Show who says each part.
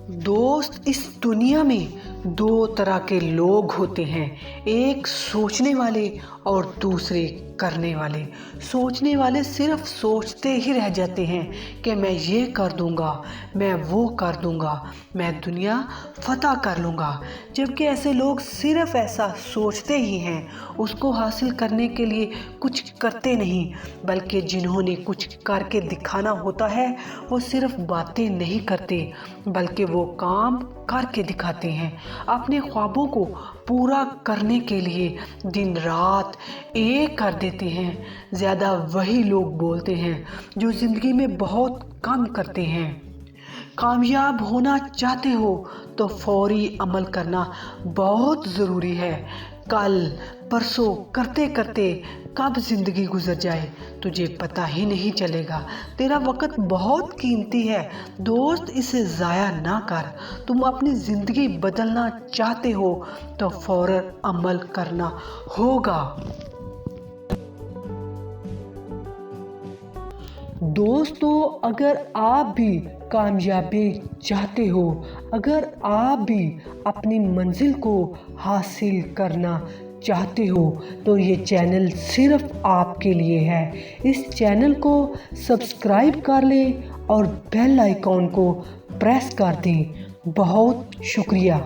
Speaker 1: दोस्त, इस दुनिया में दो तरह के लोग होते हैं, एक सोचने वाले और दूसरे करने वाले। सोचने वाले सिर्फ सोचते ही रह जाते हैं कि मैं ये कर दूंगा, मैं वो कर दूंगा, मैं दुनिया फतह कर लूँगा। जबकि ऐसे लोग सिर्फ ऐसा सोचते ही हैं, उसको हासिल करने के लिए कुछ करते नहीं। बल्कि जिन्होंने कुछ करके दिखाना होता है वो सिर्फ बातें नहीं करते बल्कि वो काम करके दिखाते हैं। अपने ख्वाबों को पूरा करने के लिए दिन रात एक कर देते हैं। ज़्यादा वही लोग बोलते हैं जो ज़िंदगी में बहुत कम करते हैं। कामयाब होना चाहते हो तो फौरी अमल करना बहुत ज़रूरी है। कल परसों करते करते कब ज़िंदगी गुजर जाए तुझे पता ही नहीं चलेगा। तेरा वक्त बहुत कीमती है दोस्त, इसे ज़ाया ना कर। तुम अपनी ज़िंदगी बदलना चाहते हो तो फौरन अमल करना होगा। दोस्तों, अगर आप भी कामयाबी चाहते हो, अगर आप भी अपनी मंजिल को हासिल करना चाहते हो तो ये चैनल सिर्फ आपके लिए है। इस चैनल को सब्सक्राइब कर लें और बेल आइकॉन को प्रेस कर दें। बहुत शुक्रिया।